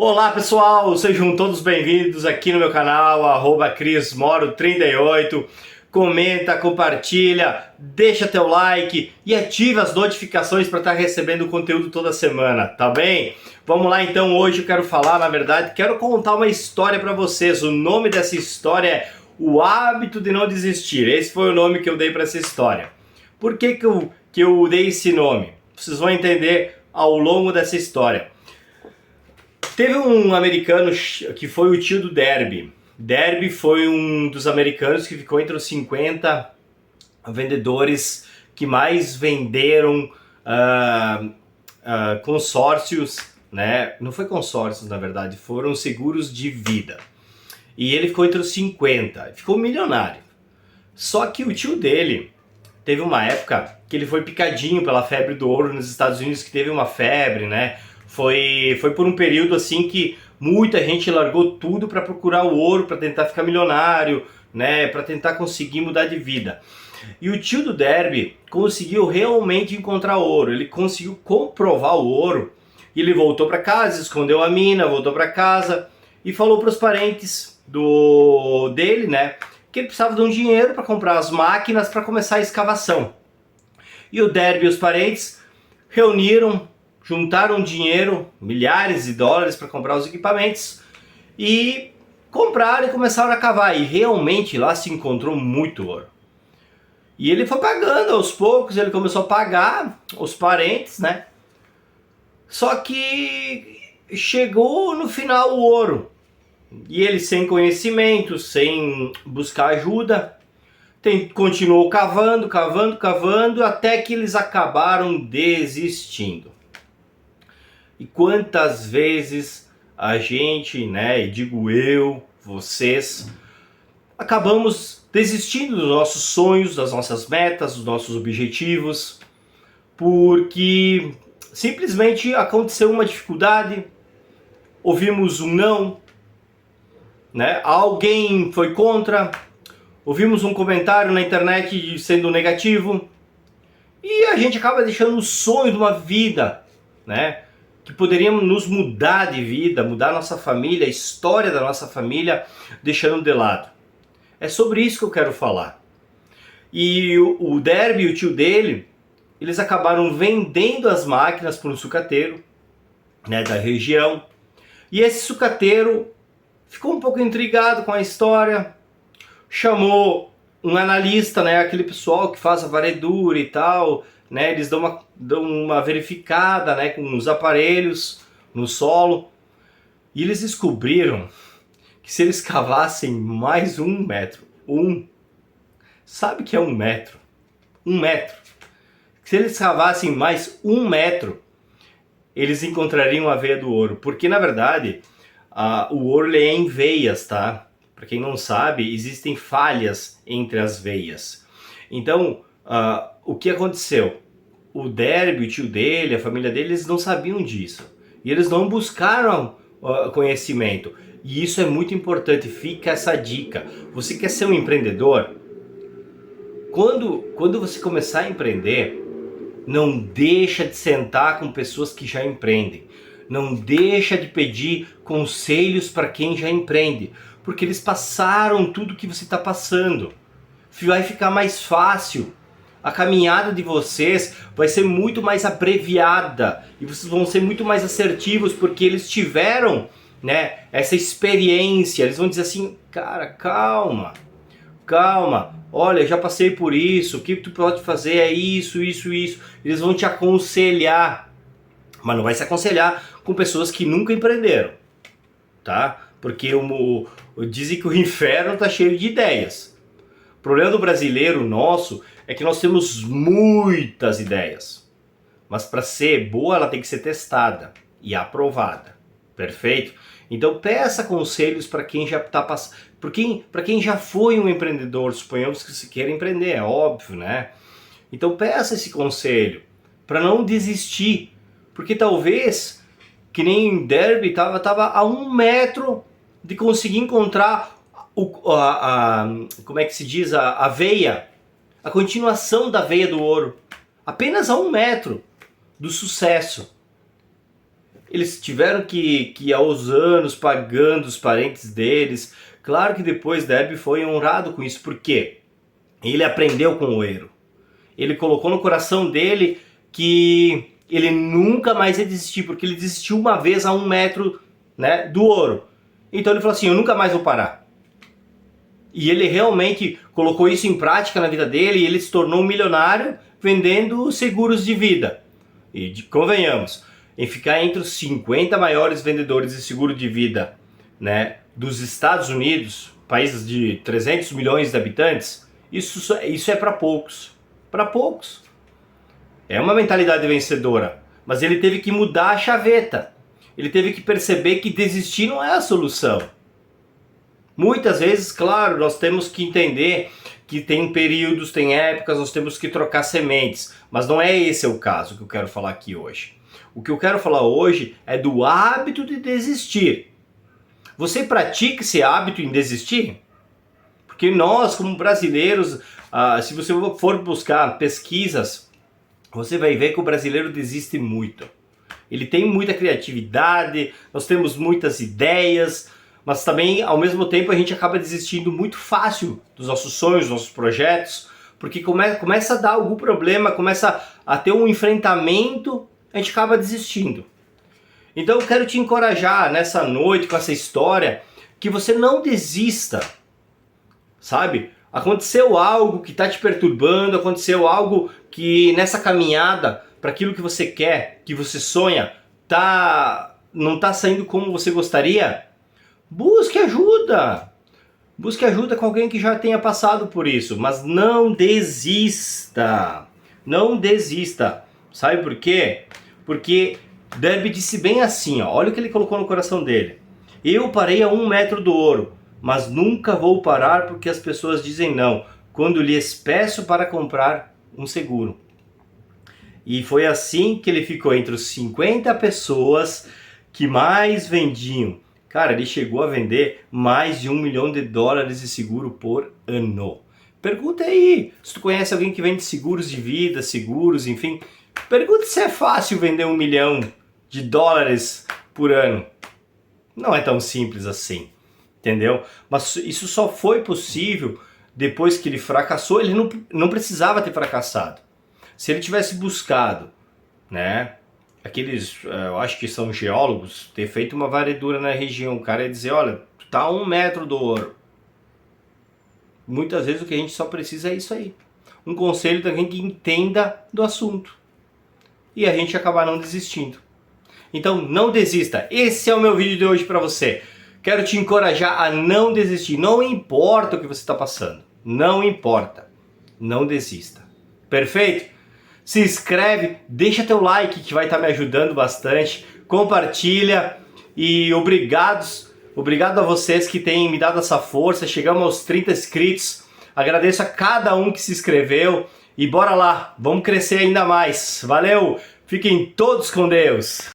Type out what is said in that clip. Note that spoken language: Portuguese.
Olá pessoal, sejam todos bem-vindos aqui no meu canal, @CrisMoro38. Comenta, compartilha, deixa teu like e ativa as notificações para estar recebendo o conteúdo toda semana, tá bem? Vamos lá então, hoje eu quero falar, quero contar uma história para vocês. O nome dessa história é O Hábito de Não Desistir. Esse foi o nome que eu dei para essa história. Por que eu dei esse nome? Vocês vão entender ao longo dessa história. Teve um americano que foi o tio do Derby. Derby foi um dos americanos que ficou entre os 50 vendedores que mais venderam consórcios, né? Não foi consórcios, na verdade, foram seguros de vida. E ele ficou entre os 50, ficou milionário. Só que o tio dele teve uma época que ele foi picadinho pela febre do ouro nos Estados Unidos, que teve uma febre, né? Foi por um período assim que muita gente largou tudo para procurar o ouro, para tentar ficar milionário, né? Para tentar conseguir mudar de vida. E o tio do Derby conseguiu realmente encontrar ouro. Ele conseguiu comprovar o ouro. E ele voltou para casa, escondeu a mina, voltou para casa e falou para os parentes dele, né? Que ele precisava de um dinheiro para comprar as máquinas para começar a escavação. E o Derby e os parentes juntaram dinheiro, milhares de dólares para comprar os equipamentos e compraram e começaram a cavar. E realmente lá se encontrou muito ouro. E ele foi pagando aos poucos, ele começou a pagar os parentes, né? Só que chegou no final o ouro. E ele, sem conhecimento, sem buscar ajuda, continuou cavando, até que eles acabaram desistindo. E quantas vezes a gente, né, e digo eu, vocês, acabamos desistindo dos nossos sonhos, das nossas metas, dos nossos objetivos, porque simplesmente aconteceu uma dificuldade, ouvimos um não, né? Alguém foi contra, ouvimos um comentário na internet sendo negativo, e a gente acaba deixando o sonho de uma vida, né, que poderíamos nos mudar de vida, mudar nossa família, a história da nossa família, deixando de lado. É sobre isso que eu quero falar. E o Derby e o tio dele, eles acabaram vendendo as máquinas para um sucateiro, né, da região. E esse sucateiro ficou um pouco intrigado com a história, chamou um analista, né, aquele pessoal que faz a varredura e tal, né, eles dão uma verificada, né, com os aparelhos no solo, e eles descobriram que se eles cavassem mais 1 metro, sabe o que é 1 metro? 1 metro. Se eles cavassem mais 1 metro, eles encontrariam a veia do ouro, porque na verdade o ouro ele é em veias, tá? Para quem não sabe, existem falhas entre as veias. Então, o que aconteceu? O Derby, o tio dele, a família dele, eles não sabiam disso. E eles não buscaram conhecimento. E isso é muito importante, fica essa dica. Você quer ser um empreendedor? Quando você começar a empreender, não deixa de sentar com pessoas que já empreendem. Não deixa de pedir conselhos para quem já empreende. Porque eles passaram tudo que você está passando. Vai ficar mais fácil. A caminhada de vocês vai ser muito mais abreviada. E vocês vão ser muito mais assertivos porque eles tiveram, né, essa experiência. Eles vão dizer assim, cara, calma. Olha, já passei por isso. O que tu pode fazer é isso. Eles vão te aconselhar. Mas não vai se aconselhar com pessoas que nunca empreenderam. Tá? Porque dizem que o inferno está cheio de ideias. O problema do brasileiro nosso é que nós temos muitas ideias. Mas para ser boa, ela tem que ser testada e aprovada. Perfeito? Então peça conselhos para quem já está passando. Para quem já foi um empreendedor, suponhamos que se queira empreender, é óbvio, né? Então peça esse conselho para não desistir. Porque talvez, que nem Derby, estava a 1 metro de conseguir encontrar como é que se diz, a veia, a continuação da veia do ouro, apenas a 1 metro do sucesso. Eles tiveram que ir aos anos pagando os parentes deles. Claro que depois Derby foi honrado com isso, porque ele aprendeu com o erro. Ele colocou no coração dele que ele nunca mais ia desistir, porque ele desistiu uma vez a 1 metro, né, do ouro. Então ele falou assim, eu nunca mais vou parar. E ele realmente colocou isso em prática na vida dele e ele se tornou um milionário vendendo seguros de vida. E convenhamos, em ficar entre os 50 maiores vendedores de seguro de vida, né, dos Estados Unidos, países de 300 milhões de habitantes, isso é para poucos. Para poucos. É uma mentalidade vencedora. Mas ele teve que mudar a chaveta. Ele teve que perceber que desistir não é a solução. Muitas vezes, claro, nós temos que entender que tem períodos, tem épocas, nós temos que trocar sementes. Mas não é esse o caso que eu quero falar aqui hoje. O que eu quero falar hoje é do hábito de desistir. Você pratica esse hábito em desistir? Porque nós, como brasileiros, se você for buscar pesquisas, você vai ver que o brasileiro desiste muito. Ele tem muita criatividade, nós temos muitas ideias, mas também, ao mesmo tempo, a gente acaba desistindo muito fácil dos nossos sonhos, dos nossos projetos, porque começa a dar algum problema, começa a ter um enfrentamento, a gente acaba desistindo. Então eu quero te encorajar nessa noite, com essa história, que você não desista, sabe? Aconteceu algo que está te perturbando, aconteceu algo que nessa caminhada para aquilo que você quer, que você sonha, não está saindo como você gostaria. Busque ajuda! Busque ajuda com alguém que já tenha passado por isso, mas não desista! Não desista! Sabe por quê? Porque Derby disse bem assim, ó, olha o que ele colocou no coração dele. Eu parei a 1 metro do ouro, mas nunca vou parar porque as pessoas dizem não, quando lhes peço para comprar um seguro. E foi assim que ele ficou entre os 50 pessoas que mais vendiam. Cara, ele chegou a vender mais de $1 milhão de seguro por ano. Pergunta aí, se tu conhece alguém que vende seguros de vida, seguros, enfim. Pergunta se é fácil vender $1 milhão por ano. Não é tão simples assim, entendeu? Mas isso só foi possível depois que ele fracassou. Ele não precisava ter fracassado. Se ele tivesse buscado, né, aqueles, eu acho que são geólogos, ter feito uma varredura na região, o cara ia dizer, olha, tu tá a 1 metro do ouro. Muitas vezes o que a gente só precisa é isso aí. Um conselho de alguém que entenda do assunto. E a gente acabar não desistindo. Então não desista. Esse é o meu vídeo de hoje para você. Quero te encorajar a não desistir. Não importa o que você está passando. Não importa. Não desista. Perfeito? Se inscreve, deixa teu like que vai estar me ajudando bastante. Compartilha e obrigado a vocês que têm me dado essa força. Chegamos aos 30 inscritos. Agradeço a cada um que se inscreveu. E bora lá, vamos crescer ainda mais. Valeu, fiquem todos com Deus.